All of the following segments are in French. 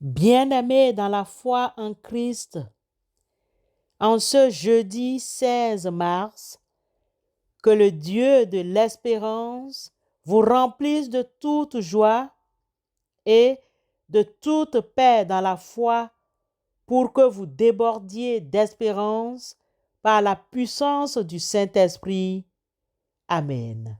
Bien-aimés dans la foi en Christ, en ce jeudi 16 mars, que le Dieu de l'espérance vous remplisse de toute joie et de toute paix dans la foi pour que vous débordiez d'espérance par la puissance du Saint-Esprit. Amen.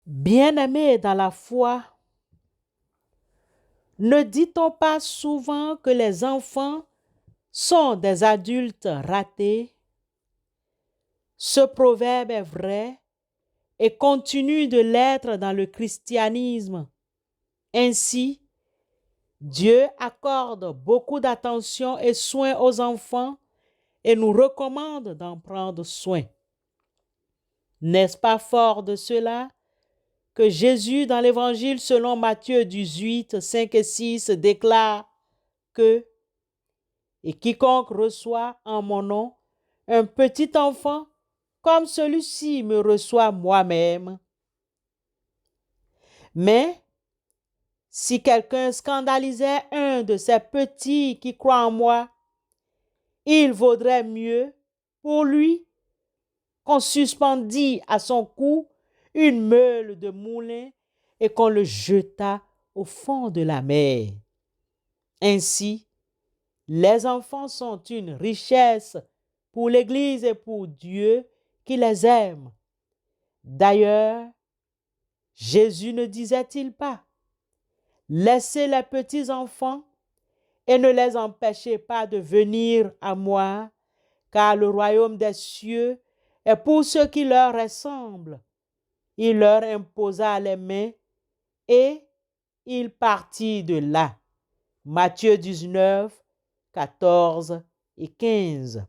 Bien-aimés dans la foi, ne dit-on pas souvent que les enfants sont des adultes ratés? Ce proverbe est vrai et continue de l'être dans le christianisme. Ainsi, Dieu accorde beaucoup d'attention et soin aux enfants et nous recommande d'en prendre soin. N'est-ce pas fort de cela que Jésus, dans l'Évangile selon Matthieu 18, 5 et 6, déclare que « Et quiconque reçoit en mon nom un petit enfant, comme celui-ci me reçoit moi-même. » Mais si quelqu'un scandalisait un de ces petits qui croient en moi, il vaudrait mieux pour lui qu'on suspendît à son cou une meule de moulin et qu'on le jetât au fond de la mer. Ainsi, les enfants sont une richesse pour l'Église et pour Dieu qui les aime. D'ailleurs, Jésus ne disait-il pas: « Laissez les petits enfants et ne les empêchez pas de venir à moi, car le royaume des cieux est pour ceux qui leur ressemblent. » Il leur imposa les mains et il partit de là. Matthieu 19, 14 et 15.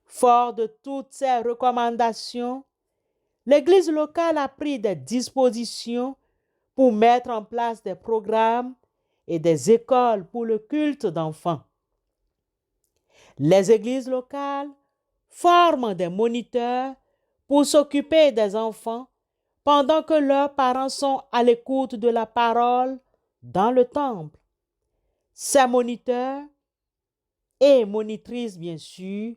Fort de toutes ces recommandations, l'Église locale a pris des dispositions pour mettre en place des programmes et des écoles pour le culte d'enfants. Les églises locales forment des moniteurs pour s'occuper des enfants pendant que leurs parents sont à l'écoute de la parole dans le temple. Ces moniteurs et monitrices, bien sûr,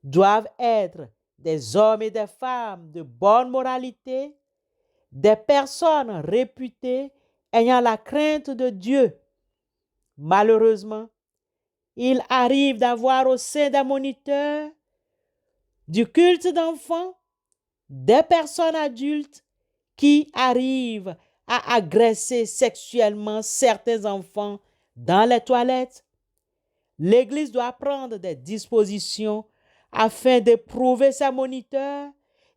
doivent être des hommes et des femmes de bonne moralité, des personnes réputées ayant la crainte de Dieu. Malheureusement, il arrive d'avoir au sein des moniteurs du culte d'enfants des personnes adultes qui arrivent à agresser sexuellement certains enfants dans les toilettes. L'Église doit prendre des dispositions afin d'éprouver ses moniteurs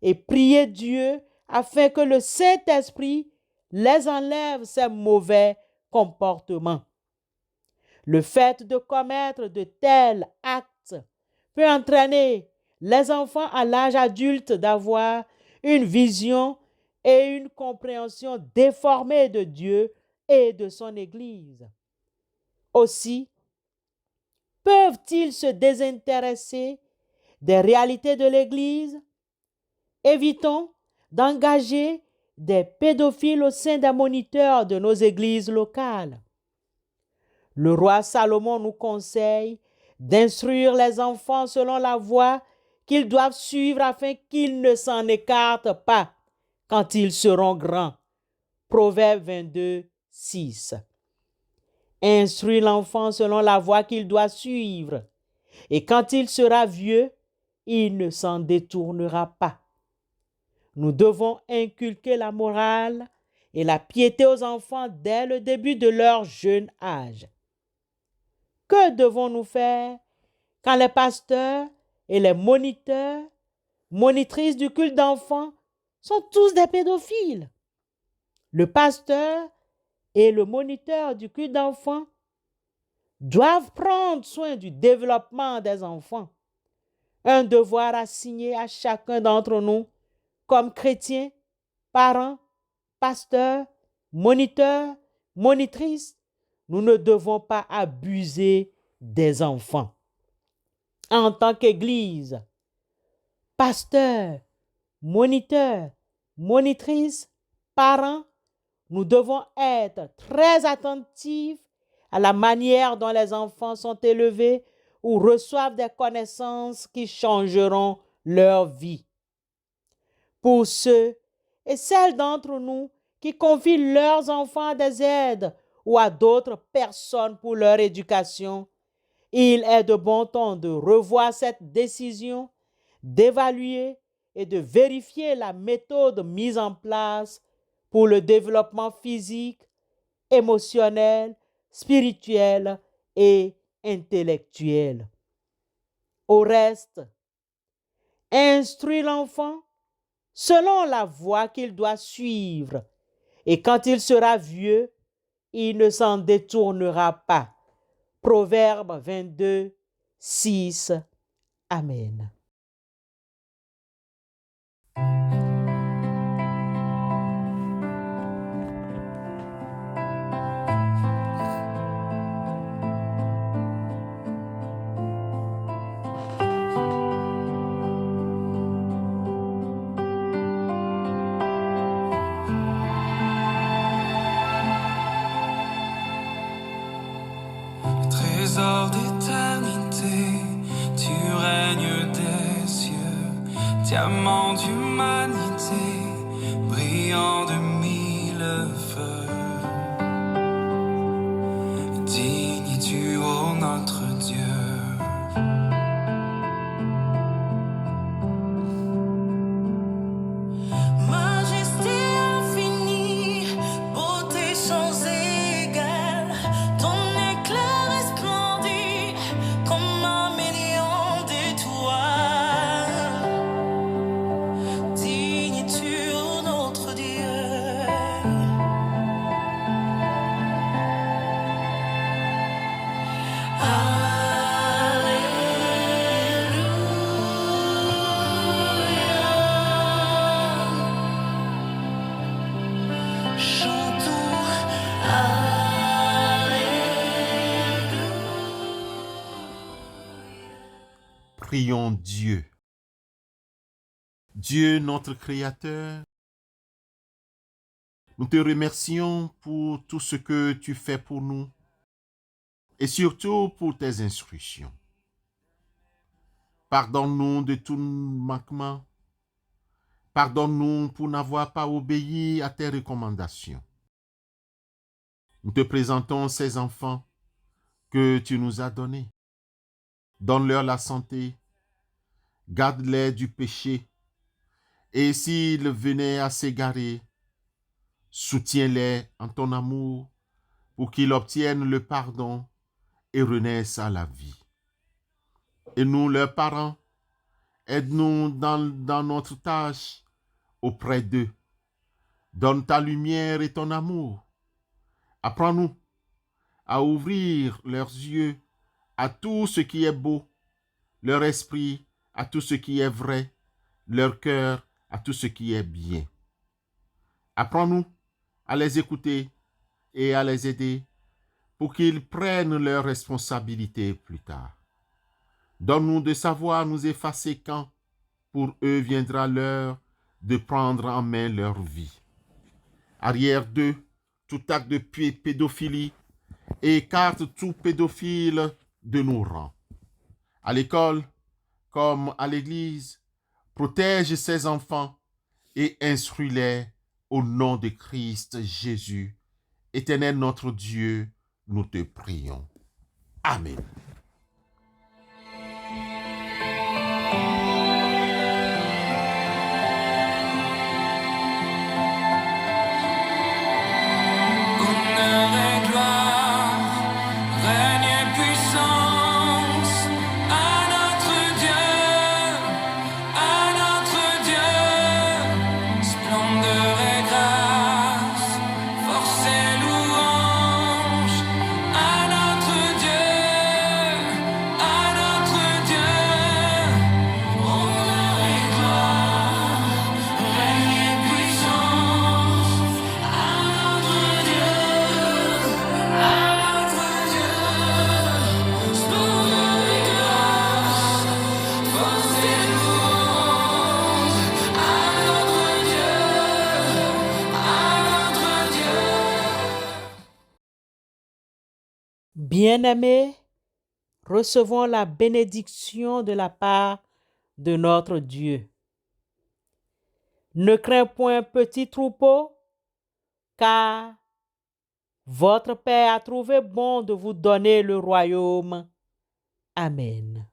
et prier Dieu afin que le Saint-Esprit les enlève ces mauvais comportements. Le fait de commettre de tels actes peut entraîner les enfants à l'âge adulte d'avoir une vision et une compréhension déformée de Dieu et de son Église. Aussi, peuvent-ils se désintéresser des réalités de l'Église? Évitons d'engager des pédophiles au sein des moniteurs de nos églises locales. Le roi Salomon nous conseille d'instruire les enfants selon la voie qu'ils doivent suivre afin qu'ils ne s'en écartent pas quand ils seront grands. Proverbe 22, 6. Instruis l'enfant selon la voie qu'il doit suivre, et quand il sera vieux, il ne s'en détournera pas. Nous devons inculquer la morale et la piété aux enfants dès le début de leur jeune âge. Que devons-nous faire quand les pasteurs et les moniteurs, monitrices du culte d'enfants sont tous des pédophiles? Le pasteur et le moniteur du culte d'enfants doivent prendre soin du développement des enfants. Un devoir assigné à chacun d'entre nous comme chrétiens, parents, pasteurs, moniteurs, monitrices. Nous ne devons pas abuser des enfants. En tant qu'Église, pasteurs, moniteurs, monitrices, parents, nous devons être très attentifs à la manière dont les enfants sont élevés ou reçoivent des connaissances qui changeront leur vie. Pour ceux et celles d'entre nous qui confient leurs enfants à des aides ou à d'autres personnes pour leur éducation, il est de bon ton de revoir cette décision, d'évaluer et de vérifier la méthode mise en place pour le développement physique, émotionnel, spirituel et intellectuel. Au reste, instruis l'enfant selon la voie qu'il doit suivre, et quand il sera vieux, il ne s'en détournera pas. Proverbe 22, 6. Amen. Trésor d'éternité, tu règnes des cieux, diamant d'humanité, brillant de mille feux. Digne es-tu, ô notre Dieu. Prions Dieu. Dieu, notre Créateur, nous te remercions pour tout ce que tu fais pour nous et surtout pour tes instructions. Pardonne-nous de tout manquement. Pardonne-nous pour n'avoir pas obéi à tes recommandations. Nous te présentons ces enfants que tu nous as donnés. Donne-leur la santé, garde-les du péché, et s'ils venaient à s'égarer, soutiens-les en ton amour pour qu'ils obtiennent le pardon et renaissent à la vie. Et nous, leurs parents, aide-nous dans notre tâche auprès d'eux. Donne ta lumière et ton amour. Apprends-nous à ouvrir leurs yeux à tout ce qui est beau, leur esprit à tout ce qui est vrai, leur cœur à tout ce qui est bien. Apprends-nous à les écouter et à les aider pour qu'ils prennent leurs responsabilités plus tard. Donne-nous de savoir nous effacer quand, pour eux, viendra l'heure de prendre en main leur vie. Arrière d'eux tout acte de pédophilie et écarte tout pédophile de nos rangs. À l'école, comme à l'église, protège ces enfants et instruis-les au nom de Christ Jésus. Éternel notre Dieu, nous te prions. Amen. Bien-aimés, recevons la bénédiction de la part de notre Dieu. Ne crains point, petit troupeau, car votre Père a trouvé bon de vous donner le royaume. Amen.